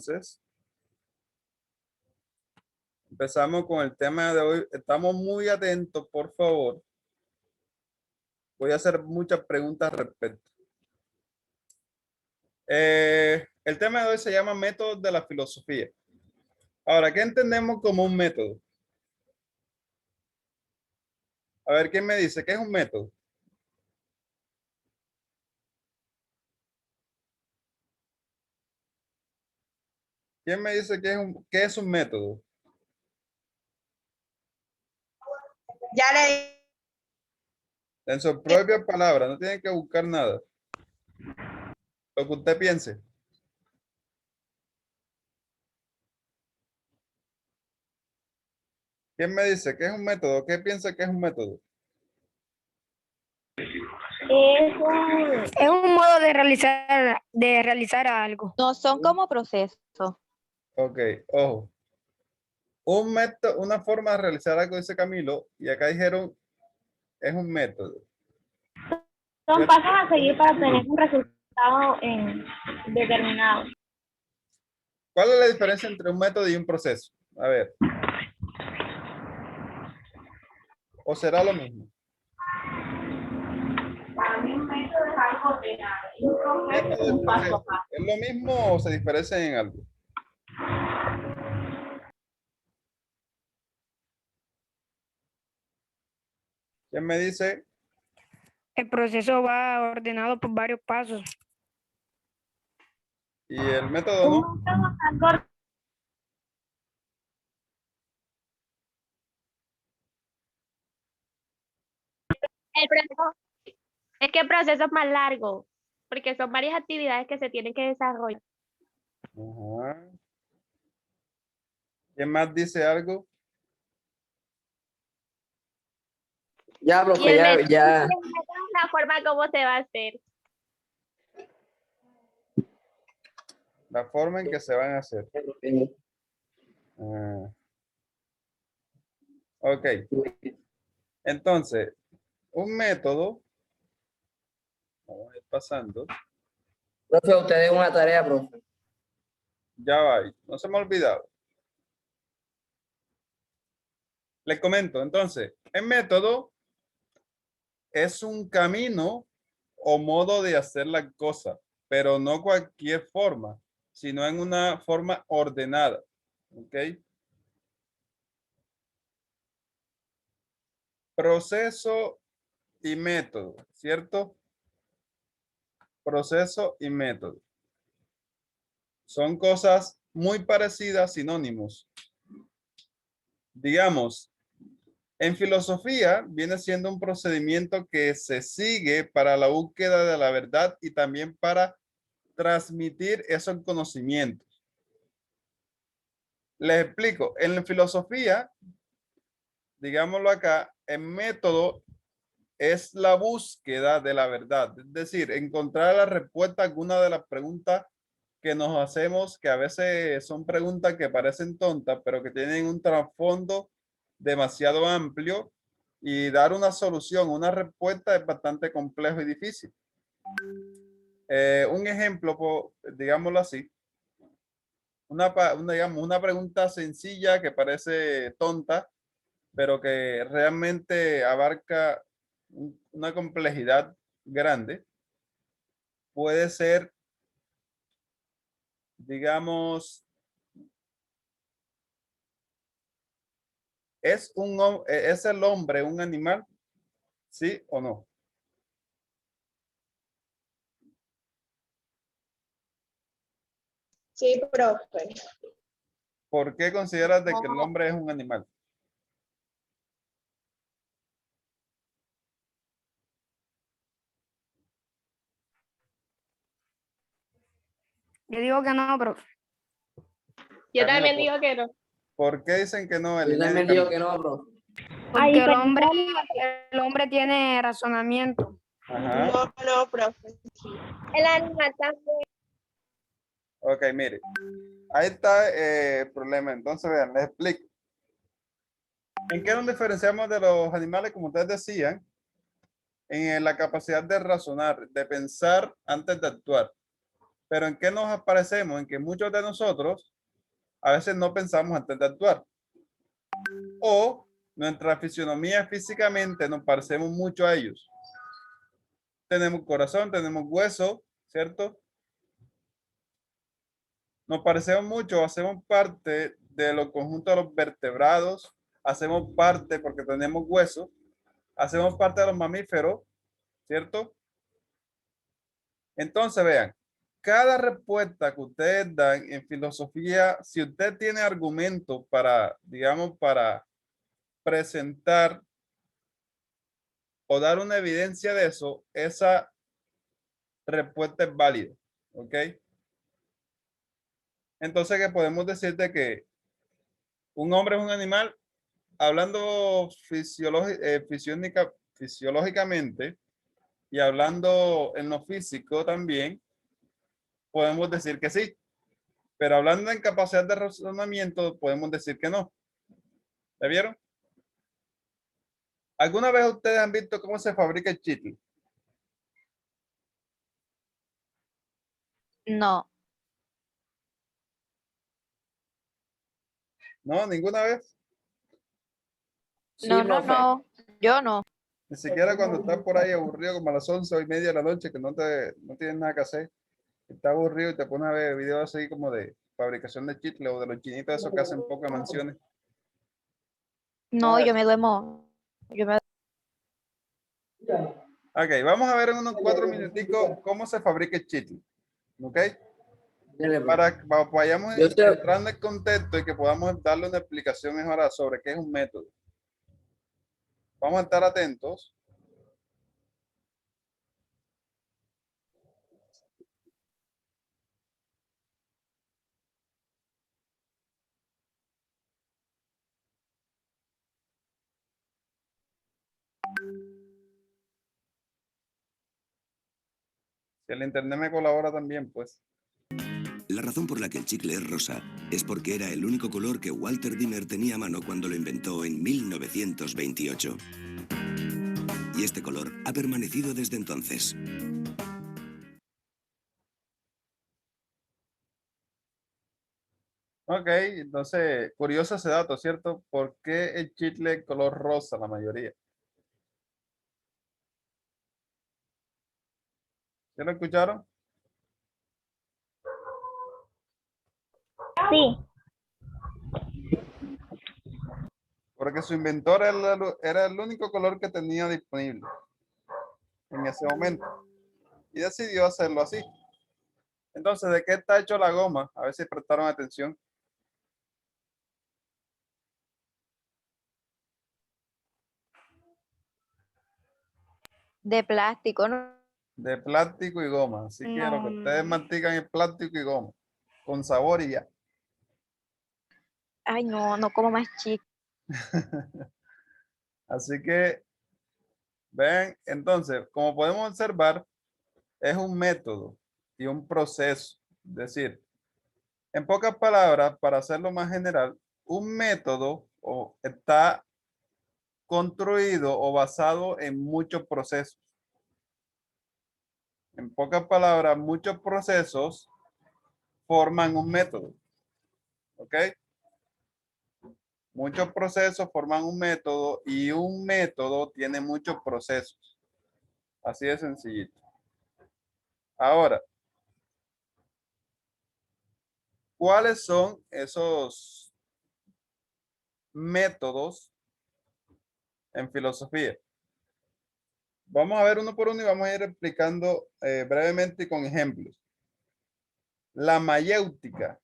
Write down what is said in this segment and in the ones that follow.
entonces, empezamos con el tema de hoy. Estamos muy atentos, por favor. Voy a hacer muchas preguntas al respecto. El tema de hoy se llama métodos de la filosofía. Ahora, ¿qué entendemos como un método? A ver, ¿quién me dice qué es un método? ¿Quién me dice qué es un método? Ya le En sus propias palabras, no tienen que buscar nada. Lo que usted piense. ¿Quién me dice qué es un método? ¿Qué piensa que es un método? Es un modo de realizar algo. no son como procesos. Ok, ojo. Un método, una forma de realizar algo, dice Camilo, y acá dijeron, es un método. Son pasos a seguir para tener un resultado determinado. ¿Cuál es la diferencia entre un método y un proceso? A ver. ¿O será lo mismo? Para mí un método es algo ordenado y un proceso Método es y un paso a proceso. paso. ¿Es lo mismo o se diferencian en algo? ¿Quién me dice? El proceso va ordenado por varios pasos. ¿Y el método no? Un método es algo. El proceso, es que el proceso es más largo, porque son varias actividades que se tienen que desarrollar. Ajá. ¿Quién más dice algo? Ya, Y profe, el ya, método, ya. el método es la forma como se va a hacer. La forma en que se van a hacer. Ah, ok. Entonces, un método, vamos a ir pasando, Profe, usted es una tarea, profe. ya va, no se me ha olvidado. Les comento, entonces, el método es un camino o modo de hacer la cosa, pero no cualquier forma, sino en una forma ordenada. ¿Ok? Proceso y método, ¿cierto? Proceso y método. Son cosas muy parecidas, sinónimos. Digamos, en filosofía viene siendo un procedimiento que se sigue para la búsqueda de la verdad y también para transmitir esos conocimientos. Les explico, en la filosofía, digámoslo acá, el método es la búsqueda de la verdad, es decir, encontrar la respuesta a alguna de las preguntas que nos hacemos, que a veces son preguntas que parecen tontas, pero que tienen un trasfondo demasiado amplio, y dar una solución, una respuesta es bastante complejo y difícil. Un ejemplo, digámoslo así, digamos, una pregunta sencilla que parece tonta, pero que realmente abarca una complejidad grande, puede ser, digamos, ¿es el hombre un animal? ¿Sí o no? Sí, profe. ¿Por qué consideras de que el hombre es un animal? Yo digo que no, pero Yo Camilo, también digo que no. ¿por qué dicen que no, Yo Elineida y también digo Camilo? que no, profe. porque el hombre tiene razonamiento. Ajá. No, profe. El animal también. Ok, mire. Ahí está el problema. Entonces, vean, les explico. ¿En qué nos diferenciamos de los animales, como ustedes decían? En la capacidad de razonar, de pensar antes de actuar. Pero ¿en qué nos aparecemos? En que muchos de nosotros a veces no pensamos antes de actuar. O nuestra fisionomía físicamente nos parecemos mucho a ellos. Tenemos corazón, tenemos hueso, ¿cierto? Nos parecemos mucho, hacemos parte de los conjuntos de los vertebrados, hacemos parte porque tenemos hueso, hacemos parte de los mamíferos, ¿cierto? Entonces, vean, cada respuesta que ustedes dan en filosofía, si usted tiene argumentos para, digamos, para presentar o dar una evidencia de eso, esa respuesta es válida, ¿ok? Entonces, que podemos decir de que un hombre es un animal, hablando fisiológicamente y hablando en lo físico también, podemos decir que sí. Pero hablando en capacidad de razonamiento, podemos decir que no. ¿Ya vieron? ¿Alguna vez ustedes han visto cómo se fabrica el chicle? No, No, ninguna vez. Sí, no, no, profe. no. Yo no. Ni siquiera cuando estás por ahí aburrido como a las 11:30 de la noche que no tienes nada que hacer. Estás aburrido y te pones a ver videos así como de fabricación de chicle o de los chinitos esos que hacen pocas mansiones. No, yo me duermo. Yo me Ok, vamos a ver en unos 4 minuticos cómo se fabrica el chicle. ¿Ok? Dele, profe. Para que vayamos Yo te- entrando en contexto y que podamos darle una explicación mejor sobre qué es un método. Vamos a estar atentos. Si el internet me colabora también, pues. La razón por la que el chicle es rosa es porque era el único color que Walter Dimmer tenía a mano cuando lo inventó en 1928. Y este color ha permanecido desde entonces. Ok, entonces, curioso ese dato, ¿cierto? ¿Por qué el chicle es color rosa la mayoría? ¿Ya lo escucharon? Sí, Porque su inventor era el único color que tenía disponible en ese momento. Y decidió hacerlo así. Entonces, ¿de qué está hecho la goma? A ver si prestaron atención. de plástico, ¿no? De plástico y goma. Así que lo que ustedes No. mastican es plástico y goma. Con sabor y ya. Ay, no, no como más chico. Así que, ven, entonces, como podemos observar, es un método y un proceso. Es decir, en pocas palabras, para hacerlo más general, un método está construido o basado en muchos procesos. En pocas palabras, muchos procesos forman un método. ¿Ok? Muchos procesos forman un método y un método tiene muchos procesos. Así de sencillito. Ahora, ¿cuáles son esos métodos en filosofía? Vamos a ver uno por uno y vamos a ir explicando brevemente con ejemplos. La mayéutica,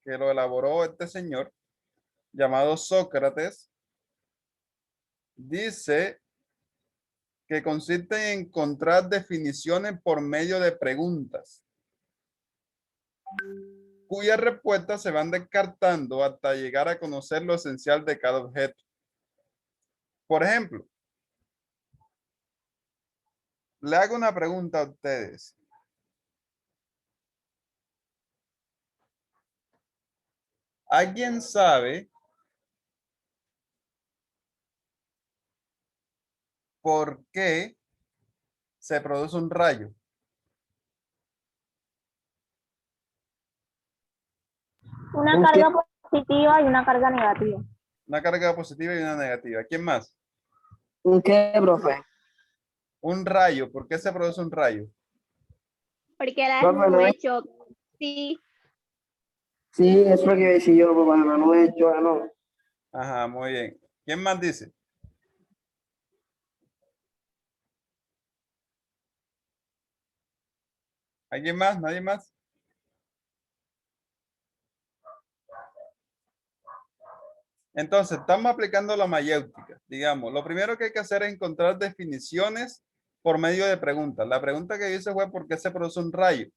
que lo elaboró este señor llamado Sócrates, dice que consiste en encontrar definiciones por medio de preguntas, cuyas respuestas se van descartando hasta llegar a conocer lo esencial de cada objeto. Por ejemplo, le hago una pregunta a ustedes. ¿Alguien sabe por qué se produce un rayo? Una ¿Un carga positiva y una carga negativa. Una carga positiva y una negativa. ¿Quién más? ¿Un qué, profe? Un rayo. ¿Por qué se produce un rayo? Porque las Profe, no es. nubes chocan. Sí, Sí, eso es lo que iba a decir yo, profe. No he hecho, no. Ajá, muy bien. ¿Quién más dice? ¿Alguien más? ¿Nadie más? Entonces, estamos aplicando la mayéutica. Digamos, lo primero que hay que hacer es encontrar definiciones por medio de preguntas. La pregunta que hice fue ¿por qué se produce un rayo?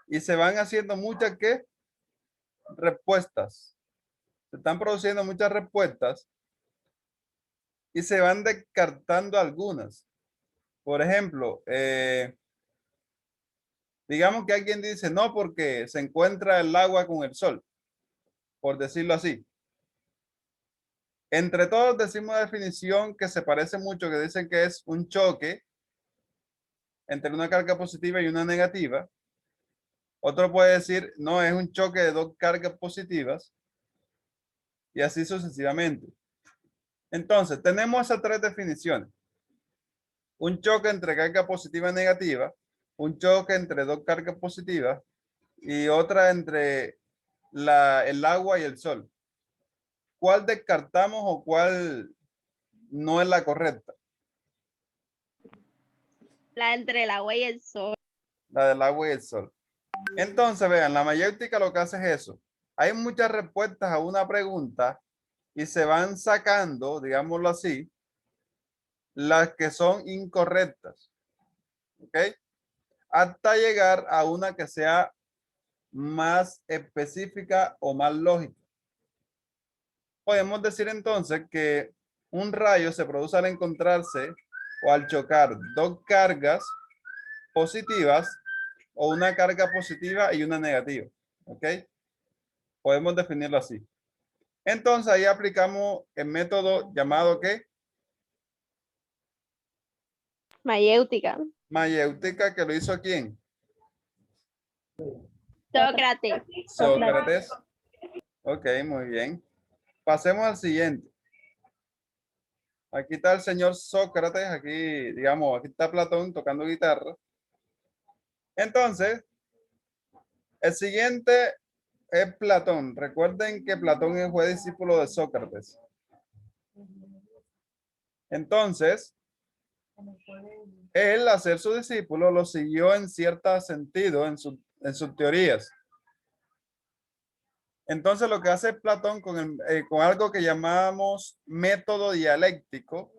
Y se van haciendo muchas ¿qué? Respuestas. Se están produciendo muchas respuestas y se van descartando algunas. Por ejemplo, digamos que alguien dice no porque se encuentra el agua con el sol, por decirlo así. Entre todos decimos una definición que se parece mucho, que dicen que es un choque entre una carga positiva y una negativa. Otro puede decir, no, es un choque de dos cargas positivas y así sucesivamente. Entonces, tenemos esas tres definiciones. Un choque entre carga positiva y negativa, un choque entre dos cargas positivas y otra entre el agua y el sol. ¿Cuál descartamos o cuál no es la correcta? la entre el agua y el sol. La del agua y el sol. Entonces, vean, la mayéutica lo que hace es eso. Hay muchas respuestas a una pregunta y se van sacando, digámoslo así, las que son incorrectas. ¿Ok? Hasta llegar a una que sea más específica o más lógica. Podemos decir entonces que un rayo se produce al encontrarse o al chocar dos cargas positivas o una carga positiva y una negativa. ¿Ok? Podemos definirlo así. Entonces ahí aplicamos el método llamado ¿qué? Mayéutica. Mayéutica, que lo hizo ¿quién? Sócrates. Sócrates. Ok, muy bien. Pasemos al siguiente. Aquí está el señor Sócrates, aquí, digamos, aquí está Platón tocando guitarra. Entonces, el siguiente es Platón. Recuerden que Platón fue discípulo de Sócrates. Entonces, él, al ser su discípulo, lo siguió en cierto sentido en sus teorías. Entonces, lo que hace Platón con algo que llamamos método dialéctico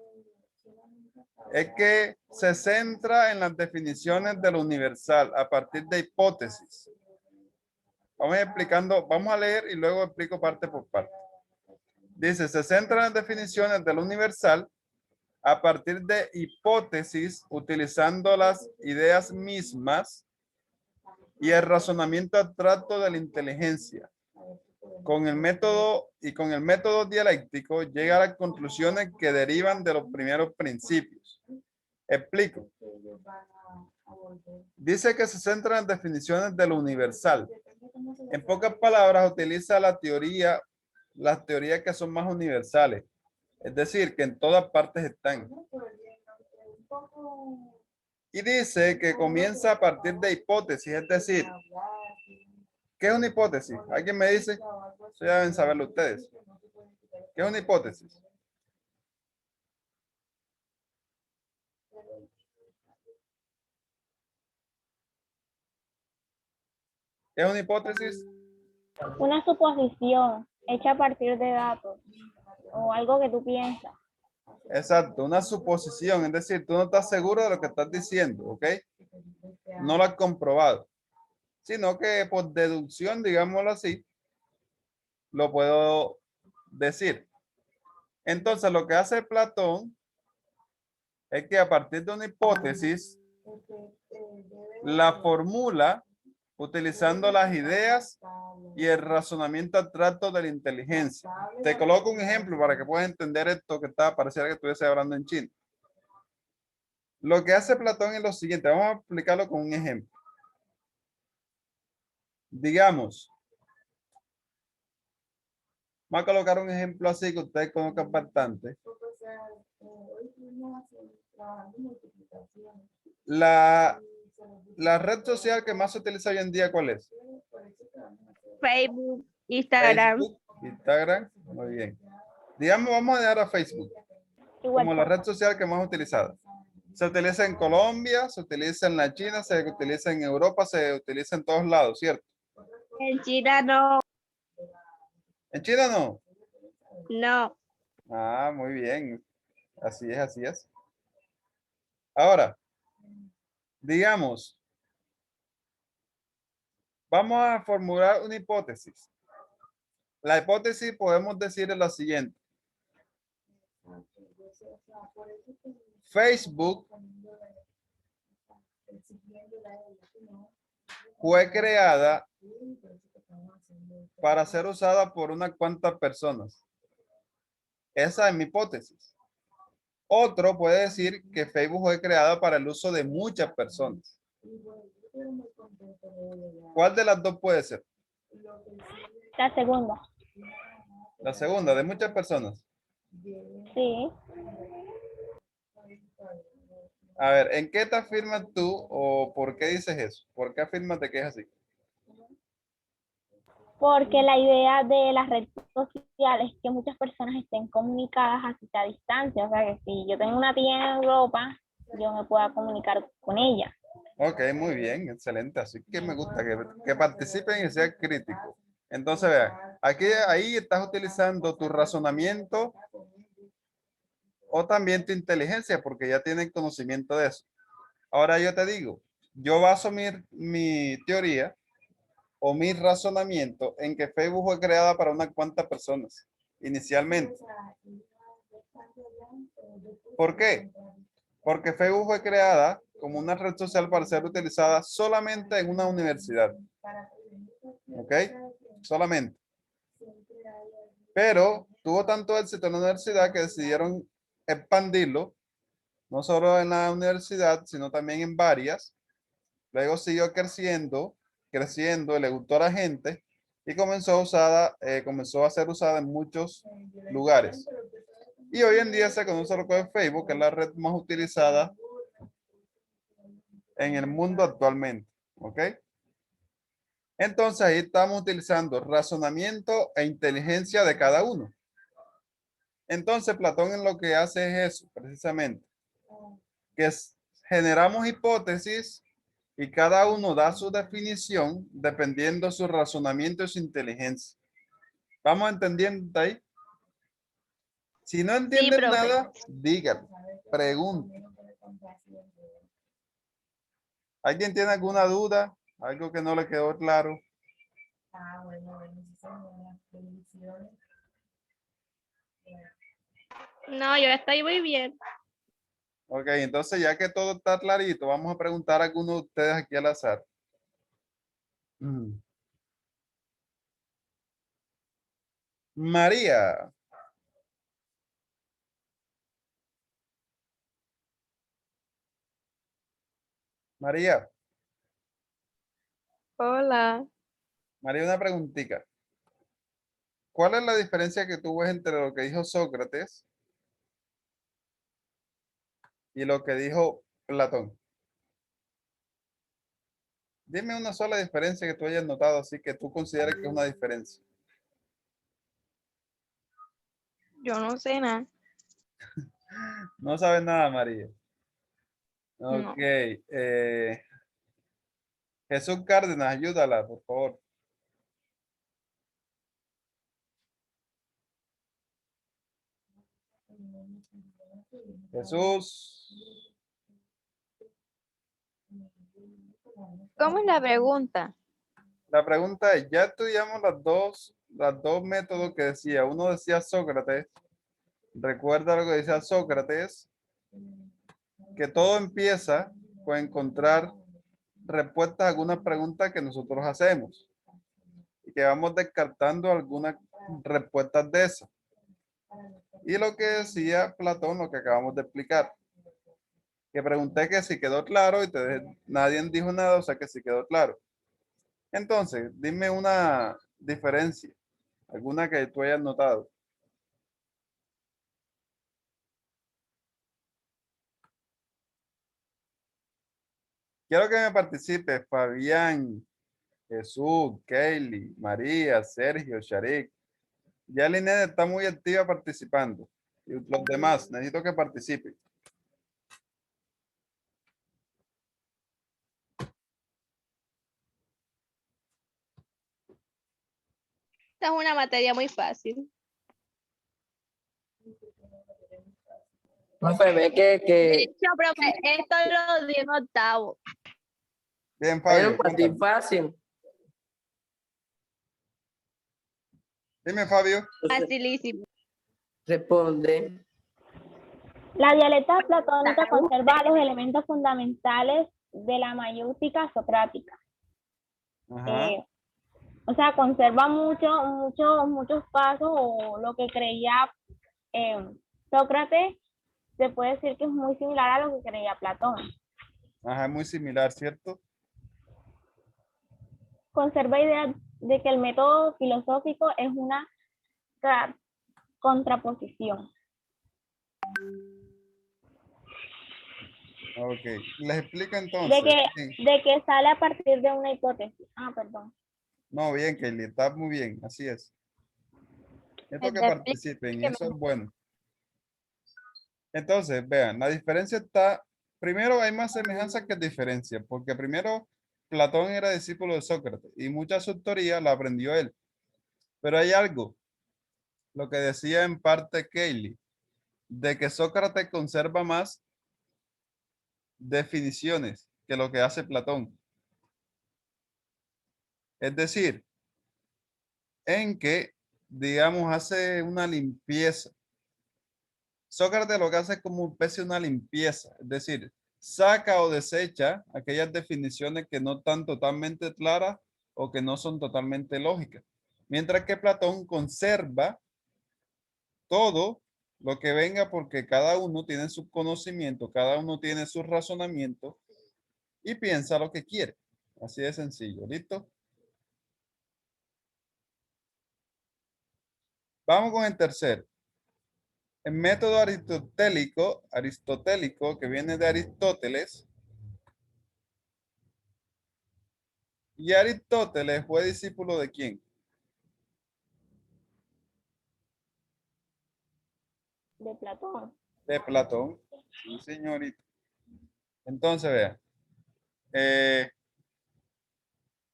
es que se centra en las definiciones de lo universal a partir de hipótesis. Vamos explicando, vamos a leer y luego explico parte por parte. Dice, se centra en las definiciones de lo universal a partir de hipótesis utilizando las ideas mismas y el razonamiento abstracto de la inteligencia. Con el método dialéctico llega a las conclusiones que derivan de los primeros principios. Explico. Dice que se centra en definiciones de lo universal. En pocas palabras, utiliza las teorías que son más universales. Es decir, que en todas partes están. Y dice que comienza a partir de hipótesis, es decir, ¿qué es una hipótesis? ¿Alguien me dice? Eso ya deben saberlo ustedes. ¿Qué es una hipótesis? ¿Qué es una hipótesis? Una suposición hecha a partir de datos o algo que tú piensas. Exacto, una suposición, es decir, tú no estás seguro de lo que estás diciendo, ¿ok? No lo has comprobado, sino que por deducción, digámoslo así, lo puedo decir. Entonces, lo que hace Platón es que a partir de una hipótesis, la formula utilizando las ideas y el razonamiento abstracto de la inteligencia. Te coloco un ejemplo para que puedas entender esto que pareciera que estuviese hablando en chino. Lo que hace Platón es lo siguiente, vamos a explicarlo con un ejemplo. Digamos, Vamos a colocar un ejemplo así que ustedes conozcan bastante. La red social que más se utiliza hoy en día, ¿cuál es? Facebook, Instagram, Facebook, Instagram, muy bien. Digamos, vamos a dejar a Facebook como la red social que más utilizada. Se utiliza en Colombia, se utiliza en la China, se utiliza en Europa, se utiliza en todos lados, ¿cierto? en China no, En China no. no. Ah, muy bien. Así es, así es. Ahora, digamos, vamos a formular una hipótesis. La hipótesis podemos decir es la siguiente. Facebook fue creada para ser usada por unas cuantas personas. Esa es mi hipótesis. Otro puede decir que Facebook fue creada para el uso de muchas personas. ¿Cuál de las dos puede ser? La segunda. La segunda, de muchas personas. Sí. A ver, ¿en qué te afirmas tú o por qué dices eso? ¿Por qué afirmas de que es así? Porque la idea de las redes sociales es que muchas personas estén comunicadas a distancia. O sea, que si yo tengo una tía en Europa, yo me pueda comunicar con ella. Ok, muy bien, excelente. Así que me gusta que participen y sean críticos. Entonces, vean, aquí ahí estás utilizando tu razonamiento o también tu inteligencia, porque ya tienen conocimiento de eso. Ahora yo te digo, yo baso mi teoría o mi razonamiento en que Facebook fue creada para unas cuantas personas inicialmente. ¿Por qué? Porque Facebook fue creada como una red social para ser utilizada solamente en una universidad. ¿Ok? Solamente. Pero tuvo tanto éxito en la universidad que decidieron expandirlo, no solo en la universidad, sino también en varias. Luego siguió creciendo, y le gustó a la gente y comenzó a ser usada en muchos lugares. Y hoy en día se conoce lo que es Facebook, que es la red más utilizada en el mundo actualmente. ¿Ok? Entonces ahí estamos utilizando razonamiento e inteligencia de cada uno. Entonces Platón en lo que hace es eso, precisamente, generamos hipótesis y cada uno da su definición dependiendo de su razonamiento y su inteligencia. ¿Vamos entendiendo ahí? Si no Sí, entienden profe. nada, digan, pregunten. ¿Alguien tiene alguna duda? ¿Algo que no le quedó claro? No, yo estoy muy bien. Ok, entonces ya que todo está clarito, vamos a preguntar a alguno de ustedes aquí al azar. María. María, Hola. María, una preguntita. ¿Cuál es la diferencia que tú ves entre lo que dijo Sócrates y lo que dijo Platón? Dime una sola diferencia que tú hayas notado, así que tú consideres que es una diferencia. Yo no sé nada. No sabes nada, María. No. Ok. Jesús Cárdenas, ayúdala, por favor. Jesús. ¿Cómo es la pregunta? La pregunta es, ya estudiamos las dos métodos que decía. Uno decía Sócrates. Recuerda lo que decía Sócrates, que todo empieza con encontrar respuestas a algunas preguntas que nosotros hacemos y que vamos descartando algunas respuestas de esas. Y lo que decía Platón, lo que acabamos de explicar, que pregunté que si quedó claro y nadie dijo nada, o sea que si quedó claro. Entonces, dime una diferencia. alguna que tú hayas notado. Quiero que me participe Fabián, Jesús, Kaylee, María, Sergio, Sharik. Ya Linet está muy activa participando. Y los demás, necesito que participen. Esta es una materia muy fácil. Profe, ve De que hecho, profe, esto lo di en octavo. Bien, bueno, Fabio. para ti Cuéntame. fácil. Dime, Fabio. Entonces, Facilísimo. responde. La dialéctica platónica conserva los elementos fundamentales de la mayéutica socrática. Ajá. O sea, conserva muchos pasos o lo que creía Sócrates, se puede decir que es muy similar a lo que creía Platón. Ajá, muy similar, ¿cierto? Conserva ideas de que el método filosófico es una contraposición. Ok. Les explico entonces. Sí. De que sale a partir de una hipótesis. Ah, perdón. No, bien, Kelly, está muy bien, así es. Esto que participen, y eso es bueno. Entonces, vean, la diferencia está, primero hay más semejanza que diferencia, porque primero Platón era discípulo de Sócrates y mucha de su teoría la aprendió él. Pero hay algo, lo que decía en parte Kaylee, de que Sócrates conserva más definiciones que lo que hace Platón. Es decir, en que, digamos, hace una limpieza. Sócrates lo que hace es como una especie de una limpieza, es decir, saca o desecha aquellas definiciones que no están totalmente claras o que no son totalmente lógicas. Mientras que Platón conserva todo lo que venga porque cada uno tiene su conocimiento, cada uno tiene su razonamiento y piensa lo que quiere. Así de sencillo, ¿listo? Vamos con el tercero. El método aristotélico que viene de Aristóteles. ¿Y Aristóteles fue discípulo de quién? De Platón. De Platón. Sí, señorita. Entonces, vean.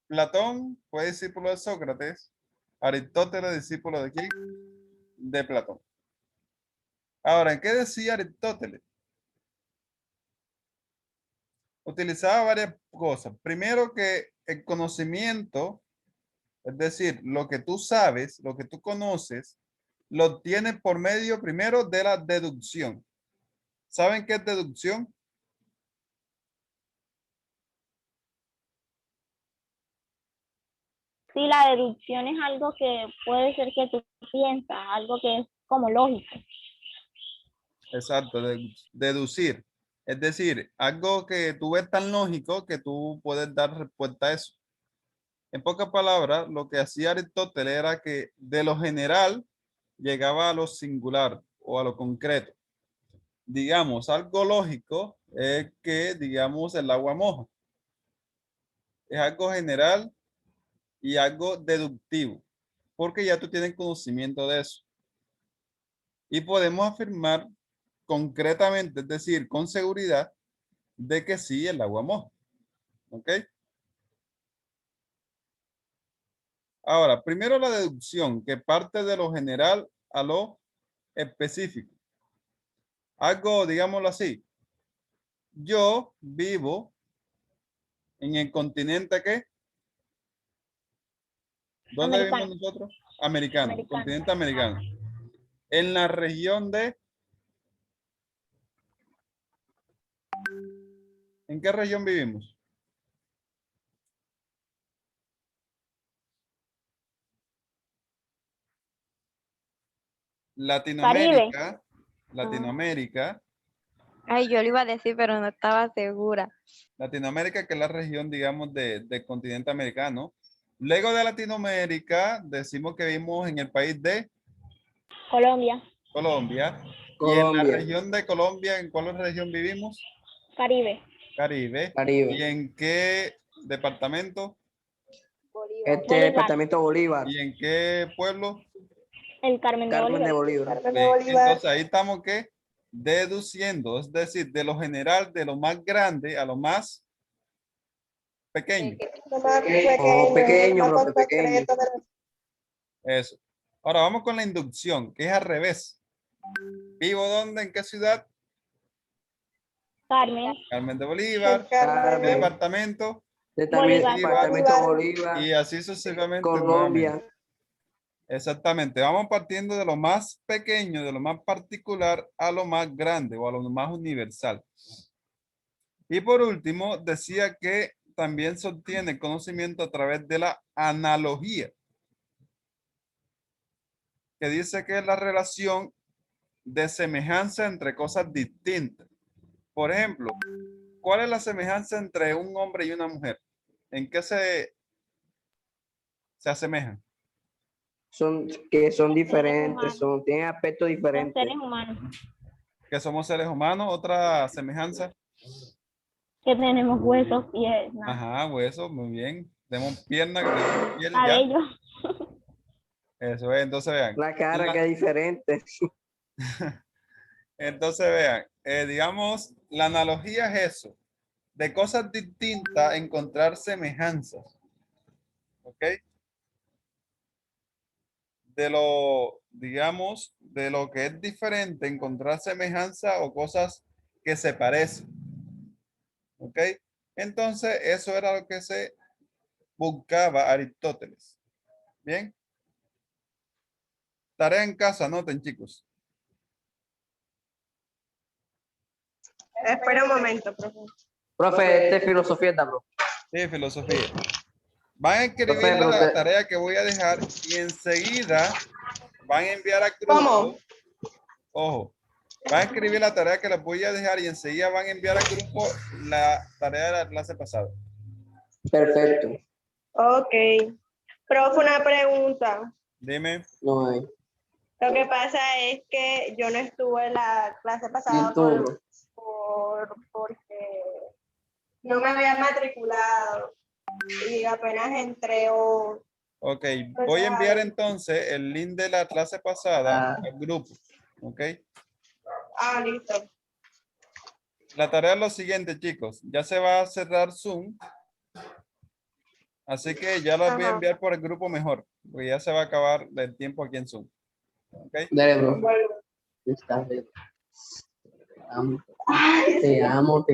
Platón fue discípulo de Sócrates. Aristóteles, discípulo de quién? De Platón. Ahora, ¿en qué decía Aristóteles? Utilizaba varias cosas. Primero que el conocimiento, es decir, lo que tú sabes, lo que tú conoces, lo obtienes por medio primero de la deducción. ¿Saben qué es deducción? Sí, la deducción es algo que puede ser que tú piensas, algo que es como lógico. Exacto, deducir. Es decir, algo que tú ves tan lógico que tú puedes dar respuesta a eso. En pocas palabras, lo que hacía Aristóteles era que de lo general llegaba a lo singular o a lo concreto. Digamos, algo lógico es que, digamos, el agua moja. Es algo general y algo deductivo, porque ya tú tienes conocimiento de eso. Y podemos afirmar concretamente, es decir, con seguridad, de que sí, el agua moja. ¿Ok? Ahora, primero la deducción, que parte de lo general a lo específico. Algo, digámoslo así. Yo vivo en el continente ¿qué? ¿Dónde Americano. vivimos nosotros? Americano, Americano. continente americano. En la región de... ¿En qué región vivimos? Latinoamérica. Latinoamérica. Ay, yo lo iba a decir, pero no estaba segura. Latinoamérica, que es la región, digamos, del continente americano. Luego de Latinoamérica, decimos que vivimos en el país de Colombia, Colombia. Y en la Colombia. región de Colombia, ¿en cuál región vivimos? Caribe, Caribe. Caribe. ¿Y en qué departamento? Este Bolívar. departamento Bolívar. ¿Y en qué pueblo? el Carmen de Carmen de Bolívar. Bolívar. Bien, entonces ahí estamos que deduciendo, es decir, de lo general, de lo más grande a lo más pequeño. O pequeño, bloque pequeño. Eso. Ahora vamos con la inducción, que es al revés. ¿Vivo dónde? ¿En qué ciudad? Carmen, Carmen de Bolívar. ¿Qué Carmen. departamento? Bolívar. Departamento Bolívar. Y así sucesivamente. Colombia. nuevamente. Exactamente. Vamos partiendo de lo más pequeño, de lo más particular, a lo más grande o a lo más universal. Y por último, decía que también se obtiene conocimiento a través de la analogía, que dice que es la relación de semejanza entre cosas distintas. Por ejemplo, ¿cuál es la semejanza entre un hombre y una mujer? ¿En qué se asemejan? Son diferentes, tienen aspectos Los diferentes. seres humanos Que somos seres humanos. Otra semejanza. que tenemos huesos, pies, nada. Ajá, hueso, muy bien. Tenemos pierna, que tenemos piel, ya. Cabello. Eso es, entonces vean. La cara que es diferente. Entonces vean, digamos, la analogía es eso. De cosas distintas, encontrar semejanzas. ¿Ok? De lo, digamos, de lo que es diferente, encontrar semejanza o cosas que se parecen. ¿Ok? Entonces, eso era lo que se buscaba Aristóteles. Bien. Tarea en casa, anoten, chicos. Espera un momento, profe. Profe, este es filosofía, bro. Sí, filosofía. Van a escribir Profe, pero la usted- tarea que voy a dejar y enseguida van a enviar a grupo. ¿Cómo? Ojo, van a escribir la tarea que les voy a dejar y enseguida van a enviar al grupo la tarea de la clase pasada. Perfecto. Ok. Profe, una pregunta. Dime. No hay. Lo que pasa es que yo no estuve en la clase Y pasada tú, porque no me había matriculado y apenas entré o... Ok, voy a enviar entonces el link de la clase pasada al grupo. Ok. Ah, listo. La tarea es lo siguiente, chicos. Ya se va a cerrar Zoom. Así que ya los voy a Ajá. enviar por el grupo mejor. Porque ya se va a acabar el tiempo aquí en Zoom. Ok. dale, bro. Bueno. Está bien. Te amo, te amo.